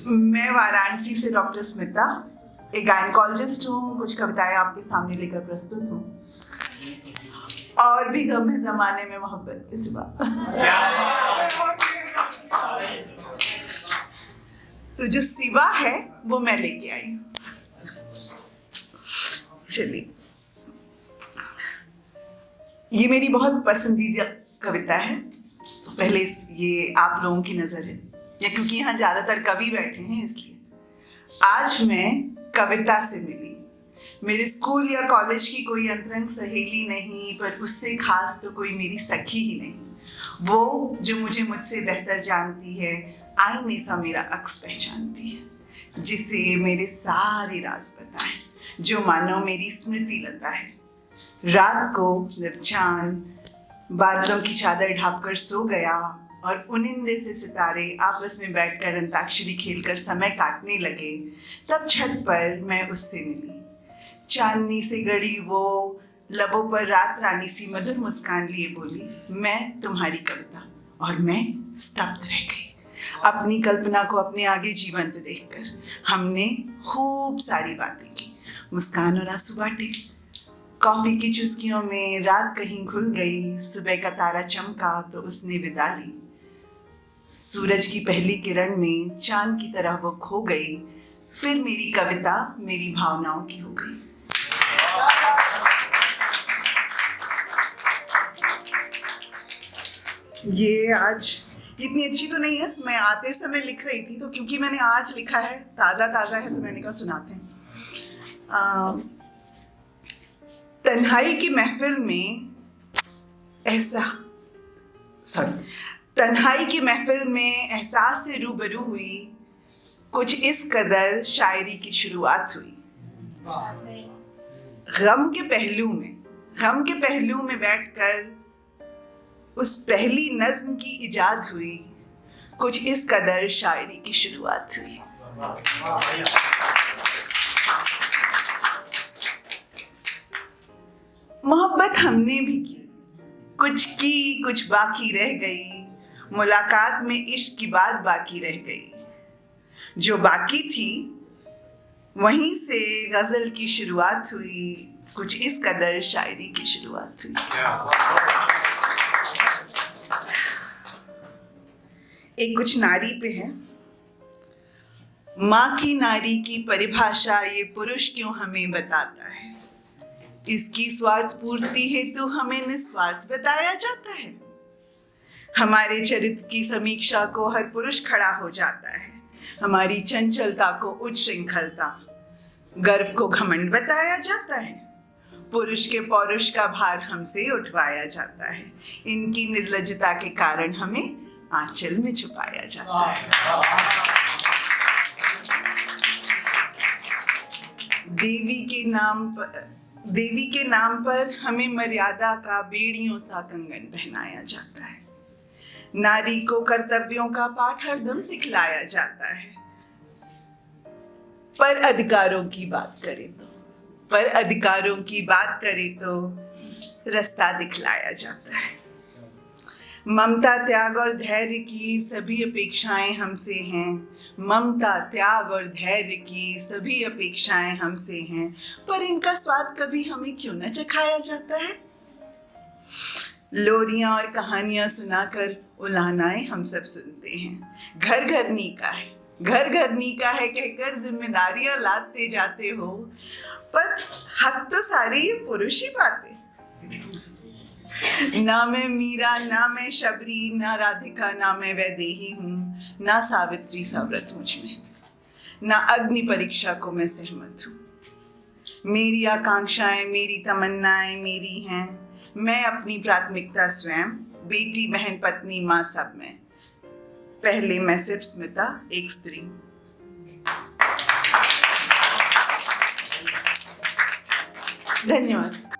मैं वाराणसी से डॉक्टर स्मिता, एक गायनकोलॉजिस्ट हूँ। कुछ कविताएं आपके सामने लेकर प्रस्तुत हूँ। और भी गम है जमाने में मोहब्बत के सिवा। तो जो सिवा है वो मैं लेके आई हूँ। चलिए, ये मेरी बहुत पसंदीदा कविता है। तो पहले ये आप लोगों की नजर है, या क्योंकि यहाँ ज्यादातर कवि बैठे हैं इसलिए। आज मैं कविता से मिली। मेरे स्कूल या कॉलेज की कोई अंतरंग सहेली नहीं, पर उससे खास तो कोई मेरी सखी ही नहीं। वो जो मुझे मुझसे बेहतर जानती है, आईने सा मेरा अक्स पहचानती है, जिसे मेरे सारे राज पता है, जो मानो मेरी स्मृति लता है। रात को जब चांद बादलों की चादर ढापकर सो गया और उनिंदे से सितारे आपस में बैठकर अंताक्षरी खेलकर समय काटने लगे, तब छत पर मैं उससे मिली। चांदनी से गड़ी वो लबों पर रात रानी सी मधुर मुस्कान लिए बोली, मैं तुम्हारी कविता। और मैं स्तब्ध रह गई, अपनी कल्पना को अपने आगे जीवंत देखकर। हमने खूब सारी बातें की, मुस्कान और आंसू बांटे। कॉफी की चुस्कियों में रात कहीं घुल गई, सुबह का तारा चमका तो उसने विदा ली। सूरज की पहली किरण में चांद की तरह वो खो गई, फिर मेरी कविता मेरी भावनाओं की हो गई। ये आज इतनी अच्छी तो नहीं है, मैं आते समय लिख रही थी, तो क्योंकि मैंने आज लिखा है, ताज़ा ताज़ा है, तो मैंने कहा सुनाते हैं। तन्हाई की महफिल में तन्हाई की महफिल में एहसास से रूबरू हुई, कुछ इस कदर शायरी की शुरुआत हुई। गम के पहलू में बैठकर उस पहली नज्म की इजाद हुई, कुछ इस कदर शायरी की शुरुआत हुई। मोहब्बत हमने भी की, कुछ बाकी रह गई। मुलाकात में इश्क की बात बाकी रह गई। जो बाकी थी वहीं से गजल की शुरुआत हुई, कुछ इस कदर शायरी की शुरुआत हुई। एक कुछ नारी पे है। माँ की नारी की परिभाषा ये पुरुष क्यों हमें बताता है। इसकी स्वार्थ पूर्ति हेतु हमें निस्वार्थ बताया जाता है। हमारे चरित्र की समीक्षा को हर पुरुष खड़ा हो जाता है। हमारी चंचलता को उच्च श्रृंखलता, गर्व को घमंड बताया जाता है। पुरुष के पौरुष का भार हमसे उठवाया जाता है। इनकी निर्लज्जता के कारण हमें आंचल में छुपाया जाता है। देवी के नाम पर हमें मर्यादा का बेड़ियों सा कंगन पहनाया जाता है। नारी को कर्तव्यों का पाठ हरदम सिखलाया जाता है। पर अधिकारों की बात करें तो रास्ता दिखलाया जाता है। ममता त्याग और धैर्य की सभी अपेक्षाएं हमसे हैं, पर इनका स्वाद कभी हमें क्यों न चखाया जाता है। लोरियां और कहानियां सुनाकर उलाहनाएं हम सब सुनते हैं। घर घर नीका है कहकर जिम्मेदारियां लादते जाते हो, पर हक तो सारे ये पुरुष ही पाते। ना मैं मीरा, ना मैं शबरी, ना राधिका, ना मैं वैदेही हूँ, ना सावित्री सव्रत मुझ में, ना अग्नि परीक्षा को मैं सहमत हूँ। मेरी आकांक्षाएं, मेरी तमन्नाएं मेरी हैं। मैं अपनी प्राथमिकता स्वयं, बेटी, बहन, पत्नी, माँ, सब में। पहले मैं सिर्फ स्मिता, एक स्त्री। धन्यवाद।